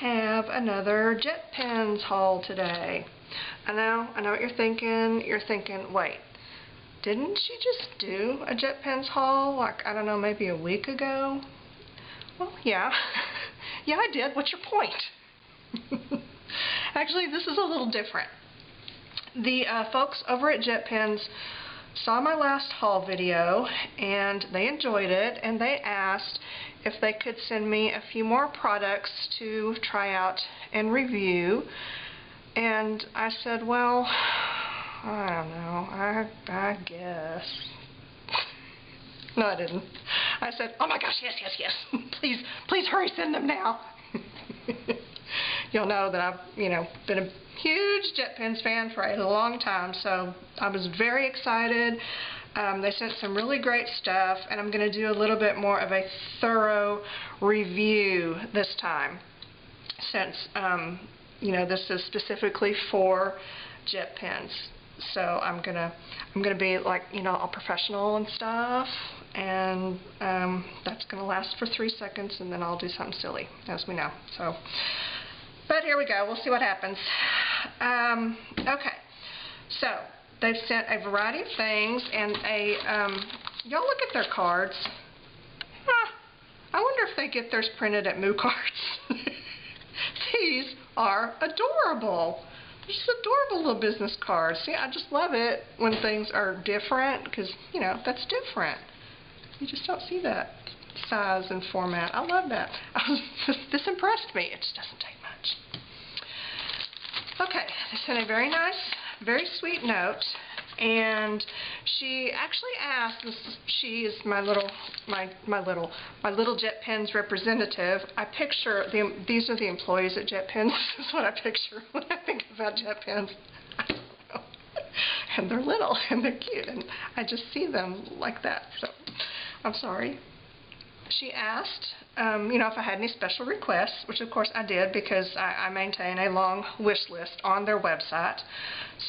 have another JetPens haul today. I know what you're thinking. You're thinking, wait, didn't she just do a JetPens haul, like, I don't know, maybe a week ago? Well, yeah. Yeah, I did. What's your point? Actually, this is a little different. The folks over at JetPens saw my last haul video and they enjoyed it, and they asked if they could send me a few more products to try out and review. And I said, well, I don't know, I guess. No, I didn't. I said, oh my gosh, yes. Please hurry, send them now. You'll know that I've, been a huge JetPens fan for a long time, so I was very excited. They sent some really great stuff, and I'm going to do a little bit more of a thorough review this time, since this is specifically for JetPens. So I'm gonna be like, all professional and stuff, and that's gonna last for 3 seconds, and then I'll do something silly, as we know. So, but here we go. We'll see what happens. Okay, so they've sent a variety of things, and y'all look at their cards. I wonder if they get theirs printed at Moo Cards. These are adorable. They're just adorable little business cards. See, I just love it when things are different, because, that's different. You just don't see that size and format. I love that. This impressed me. It just doesn't take much. Okay, they sent a very nice, very sweet note, and she actually asked, she is my little JetPens representative. I picture these are the employees at JetPens. This is what I picture when I think about JetPens. I don't know. And they're little and they're cute, and I just see them like that. So I'm sorry. She asked, if I had any special requests, which of course I did, because I maintain a long wish list on their website.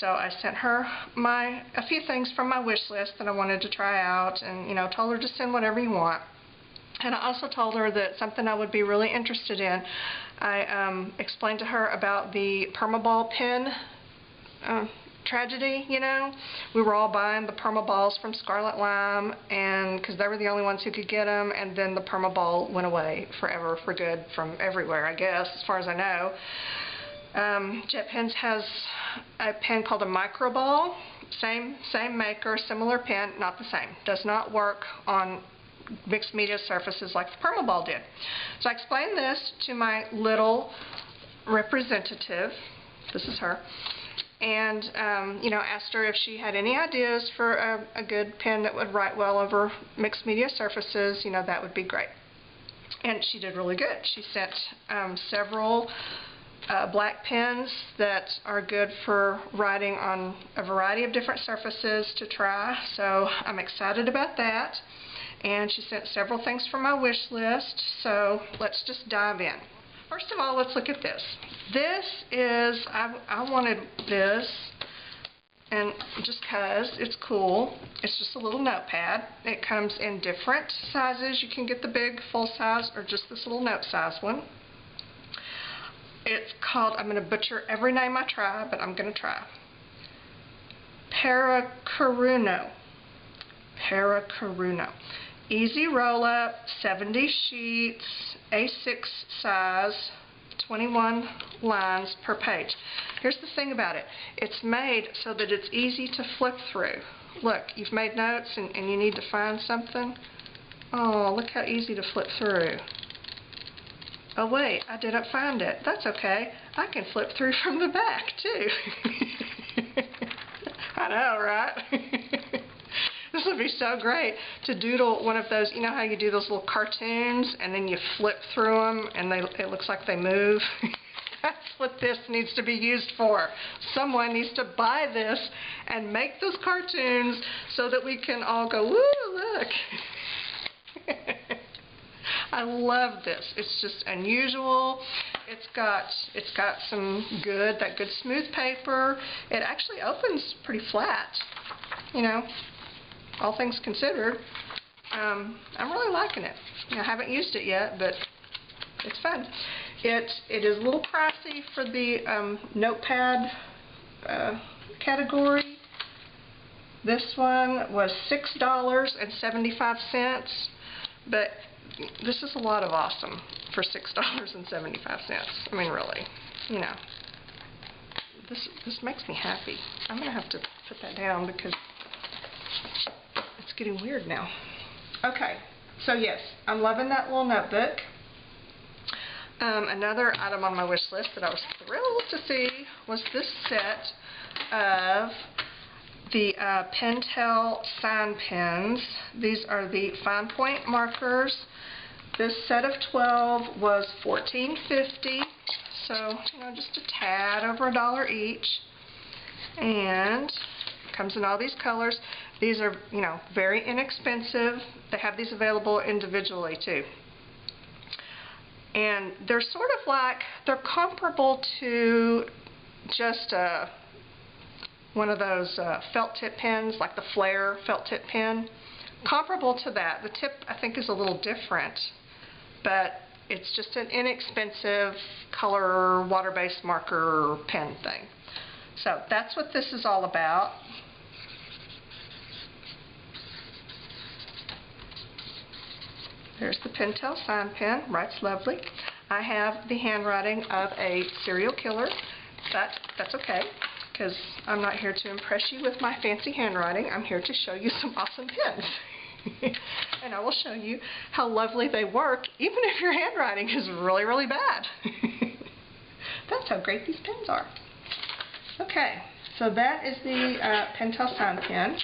So I sent her a few things from my wish list that I wanted to try out, and told her to send whatever you want. And I also told her that something I would be really interested in. I explained to her about the permaball pen tragedy. We were all buying the permaballs from Scarlet Lime, and because they were the only ones who could get them, and then the permaball went away forever for good from everywhere, I guess, as far as I know. JetPens has a pen called a microball, same maker, similar pen, not the same. Does not work on mixed media surfaces like the permaball did. So I explained this to my little representative. This is her. And, asked her if she had any ideas for a good pen that would write well over mixed media surfaces. That would be great. And she did really good. She sent several black pens that are good for writing on a variety of different surfaces to try. So I'm excited about that. And she sent several things from my wish list. So let's just dive in. First of all, let's look at this. This is, I wanted this, and just because it's cool. It's just a little notepad. It comes in different sizes. You can get the big full size or just this little note size one. It's called, I'm going to butcher every name I try, but I'm going to try. Paracuruno. Paracuruno. Easy roll up, 70 sheets, A6 size, 21 lines per page. Here's the thing about it. It's made so that it's easy to flip through. Look, you've made notes and you need to find something. Oh, look how easy to flip through. Oh wait, I didn't find it. That's okay. I can flip through from the back too. I know, right? This would be so great to doodle one of those, how you do those little cartoons and then you flip through them and it looks like they move. That's what this needs to be used for. Someone needs to buy this and make those cartoons so that we can all go, woo, look. I love this. It's just unusual. It's got that good smooth paper. It actually opens pretty flat, all things considered. I'm really liking it. I haven't used it yet, but it's fun. It is a little pricey for the notepad category. This one was $6.75, but this is a lot of awesome for $6.75. I mean, really, you know, this makes me happy. I'm gonna have to put that down because it's getting weird now. Okay, so yes, I'm loving that little notebook. Another item on my wish list that I was thrilled to see was this set of the Pentel sign pens. These are the fine point markers. This set of 12 was $14.50, so you know, just a tad over $1 each, and comes in all these colors. These are, you know, very inexpensive. They have these available individually too. And they're sort of like, they're comparable to just one of those felt tip pens, like the Flair felt tip pen. Comparable to that. The tip, I think, is a little different, but it's just an inexpensive color water-based marker pen thing. So that's what this is all about. There's the Pentel sign pen, writes lovely. I have the handwriting of a serial killer, but that's okay, because I'm not here to impress you with my fancy handwriting. I'm here to show you some awesome pens. And I will show you how lovely they work, even if your handwriting is really, really bad. That's how great these pens are. Okay, so that is the Pentel sign pen.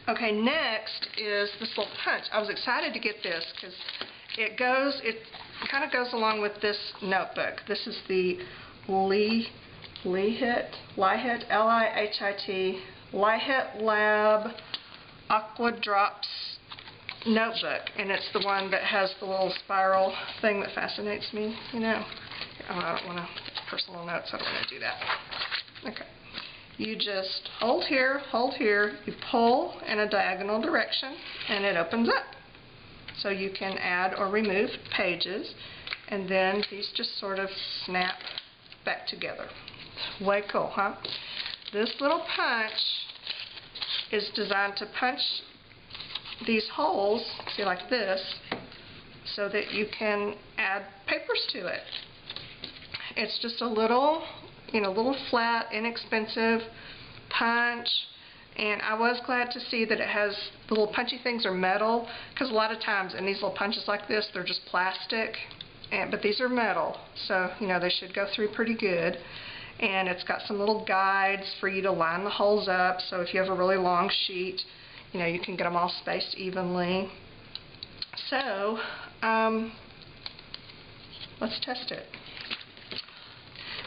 Okay, next is this little punch. I was excited to get this because it kind of goes along with this notebook. This is the Lihit, L-I-H-I-T, Lihit Lab Aqua Drops notebook, and it's the one that has the little spiral thing that fascinates me, you know. Oh, I don't want to, it's personal notes, I don't want to do that. Okay. You just hold here, you pull in a diagonal direction, and it opens up. So you can add or remove pages, and then these just sort of snap back together. Way cool, huh? This little punch is designed to punch these holes, see, like this, so that you can add papers to it. It's just a little, you know, little flat, inexpensive punch, and I was glad to see that it has, the little punchy things are metal, because a lot of times in these little punches like this, they're just plastic, but these are metal, so, you know, they should go through pretty good. And it's got some little guides for you to line the holes up, so if you have a really long sheet, you know, you can get them all spaced evenly. So, let's test it.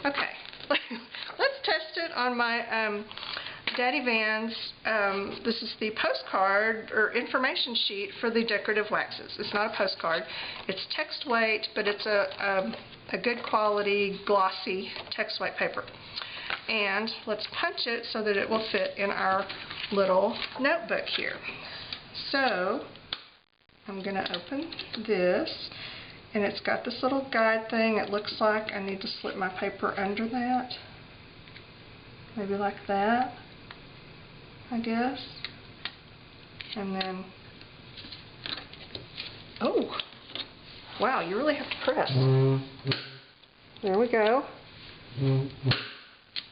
Okay, let's test it on my Daddy Vans. This is the postcard or information sheet for the decorative waxes. It's not a postcard. It's text weight, but it's a good quality, glossy text weight paper. And let's punch it so that it will fit in our little notebook here. So, I'm going to open this, and it's got this little guide thing. It looks like I need to slip my paper under that. Maybe like that, I guess. And then, oh, wow, you really have to press. There we go.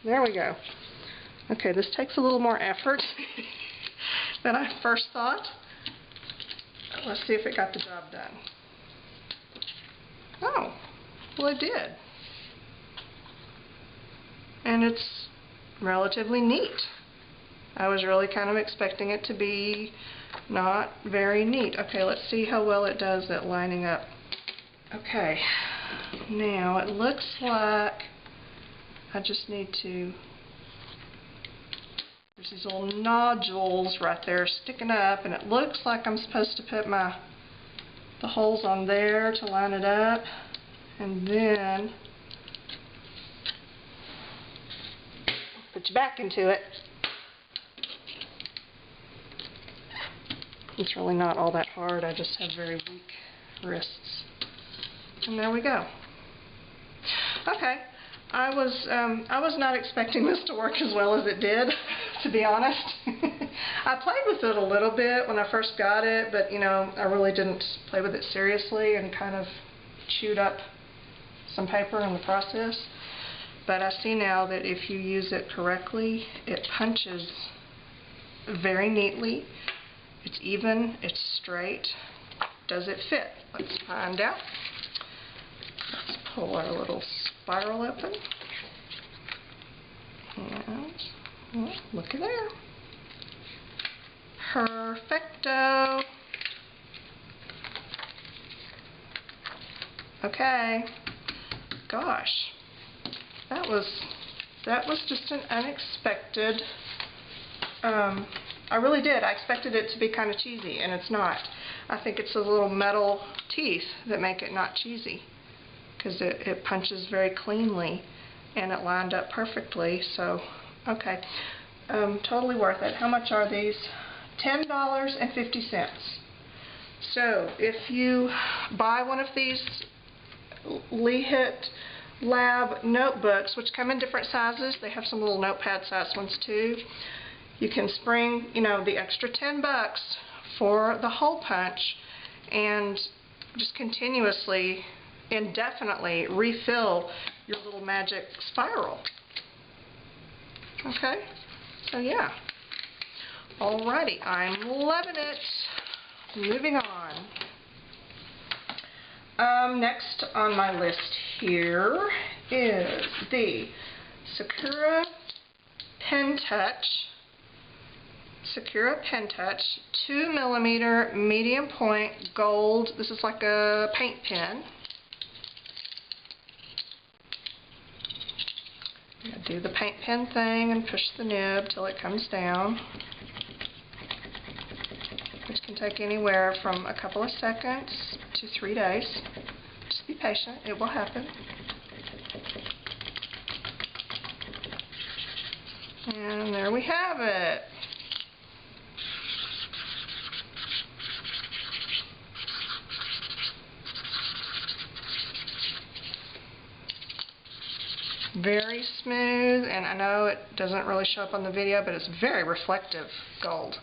There we go. Okay, this takes a little more effort than I first thought. Let's see if it got the job done. Oh, well, it did. And it's relatively neat. I was really kind of expecting it to be not very neat. Okay, let's see how well it does at lining up. Okay, now it looks like I just need to, there's these little nodules right there sticking up, and it looks like I'm supposed to put the holes on there to line it up, and then put your back into it. It's really not all that hard, I just have very weak wrists. And there we go. Okay. I was not expecting this to work as well as it did, to be honest. I played with it a little bit when I first got it, but you know, I really didn't play with it seriously and kind of chewed up some paper in the process. But I see now that if you use it correctly, it punches very neatly. It's even, it's straight. Does it fit? Let's find out. Let's pull our little spiral open. And oh, look at there. Perfecto. Okay. Gosh. That was just an unexpected, I really did. I expected it to be kind of cheesy, and it's not. I think it's the little metal teeth that make it not cheesy, because it punches very cleanly, and it lined up perfectly. So, okay. Totally worth it. How much are these? $10.50. So, if you buy one of these Lihit Lab notebooks, which come in different sizes, they have some little notepad size ones too, you can spring, you know, the extra $10 for the hole punch and just continuously, indefinitely refill your little magic spiral. Okay, so yeah. Alrighty, I'm loving it. Moving on. Next on my list here is the Sakura Pen Touch. Sakura Pen Touch 2mm medium point gold. This is like a paint pen. Do the paint pen thing and push the nib till it comes down, which can take anywhere from a couple of seconds to 3 days. Just be patient, it will happen. And there we have it. Very smooth, and I know it doesn't really show up on the video, but it's very reflective gold.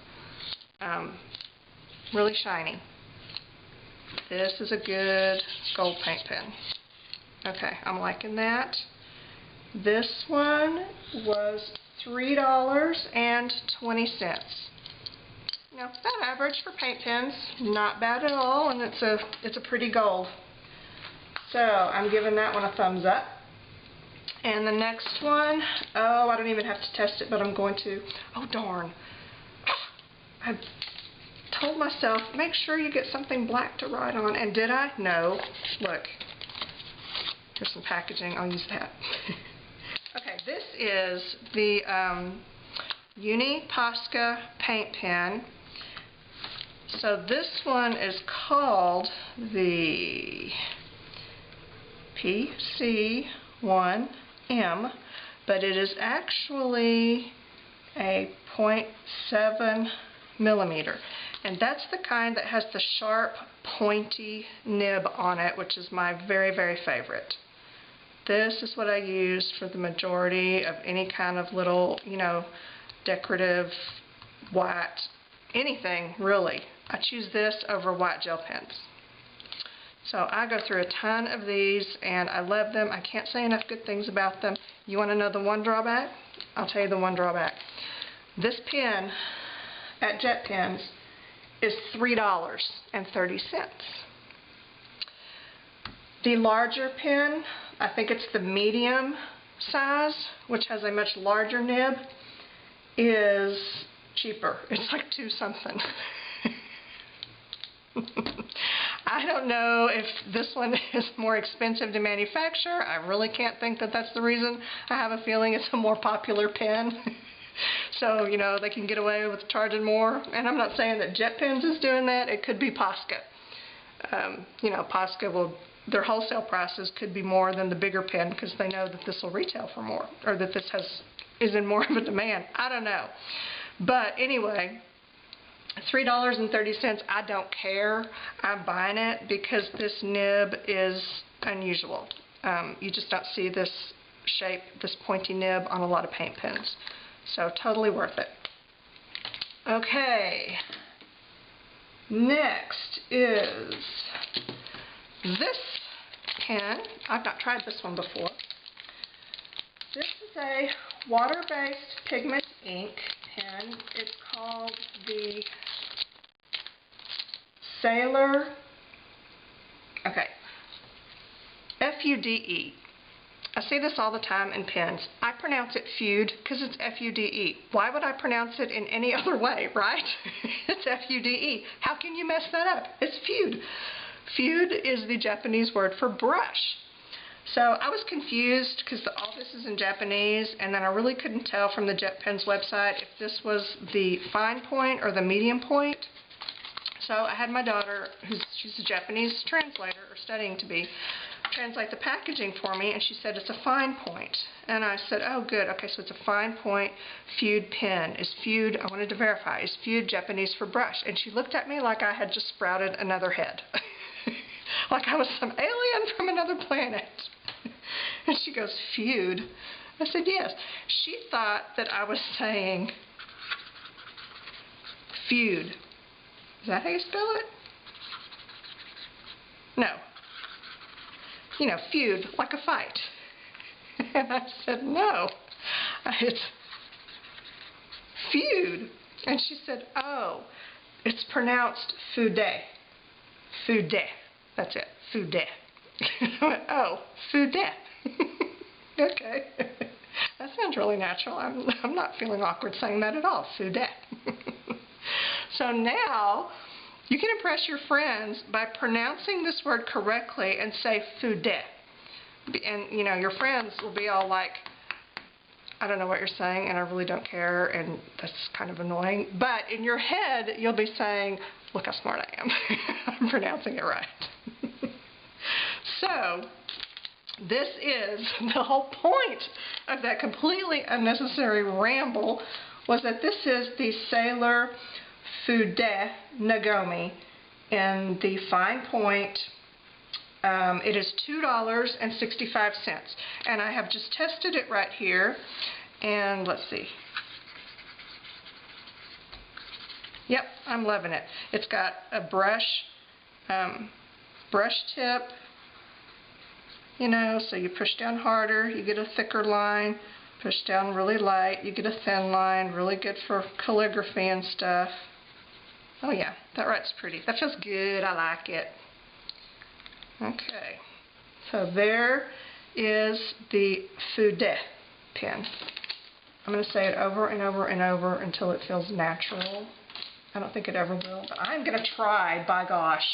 Really shiny. This is a good gold paint pen. Okay, I'm liking that. This one was $3.20. Now, that average for paint pens, not bad at all, and it's a pretty gold. So, I'm giving that one a thumbs up. And the next one, oh, I don't even have to test it, but I'm going to. Oh, darn. I told myself, make sure you get something black to write on. And did I? No. Look. Here's some packaging. I'll use that. Okay, this is the Uni Posca paint pen. So this one is called the PC1M, but it is actually a 0.7mm, and that's the kind that has the sharp pointy nib on it, which is my very, very favorite. This is what I use for the majority of any kind of little, you know, decorative white, anything really. I choose this over white gel pens. So I go through a ton of these, and I love them. I can't say enough good things about them. You want to know the one drawback? I'll tell you the one drawback. This pen at JetPens is $3.30. The larger pen, I think it's the medium size, which has a much larger nib, is cheaper. It's like $2 something. I don't know if this one is more expensive to manufacture. I really can't think that that's the reason. I have a feeling it's a more popular pen. So, you know, they can get away with charging more. And I'm not saying that JetPens is doing that. It could be Posca. You know, Posca will, their wholesale prices could be more than the bigger pen because they know that this will retail for more, or that this is in more of a demand. I don't know. But anyway, $3.30, I don't care. I'm buying it because this nib is unusual. You just don't see this shape, this pointy nib on a lot of paint pens. So totally worth it. Okay, next is this pen. I've not tried this one before. This is a water-based pigment ink pen. It's called the Sailor, F-U-D-E. I say this all the time in pens. I pronounce it Fude because it's F-U-D-E. Why would I pronounce it in any other way, right? It's F-U-D-E. How can you mess that up? It's Fude. Fude is the Japanese word for brush. So I was confused because all this is in Japanese, and then I really couldn't tell from the JetPens website if this was the fine point or the medium point. So I had my daughter, she's a Japanese translator, or studying to be, translate the packaging for me, and she said it's a fine point. And I said, oh good, okay, so it's a fine point Fude pen. Is Fude, I wanted to verify, is Fude Japanese for brush? And she looked at me like I had just sprouted another head. Like I was some alien from another planet. And she goes, Fude? I said, yes. She thought that I was saying feud. Is that how you spell it? No. You know, feud, like a fight. And I said, no, it's feud. And she said, oh, it's pronounced Fude. Fude. That's it, Fude. I went, oh, Fude. Okay. That sounds really natural. I'm not feeling awkward saying that at all. Fude. So now you can impress your friends by pronouncing this word correctly and say Fude. And you know, your friends will be all like, I don't know what you're saying and I really don't care, and that's kind of annoying. But in your head, you'll be saying, look how smart I am. I'm pronouncing it right. So this is the whole point of that completely unnecessary ramble, was that this is the Sailor Fude Nagomi in the fine point. It is $2.65, and I have just tested it right here, and let's see. Yep, I'm loving it. It's got a brush tip, you know, so you push down harder, you get a thicker line, push down really light, you get a thin line, really good for calligraphy and stuff. Oh yeah, that writes pretty. That feels good, I like it. Okay, so there is the Fude pen. I'm going to say it over and over and over until it feels natural. I don't think it ever will, but I'm going to try, by gosh.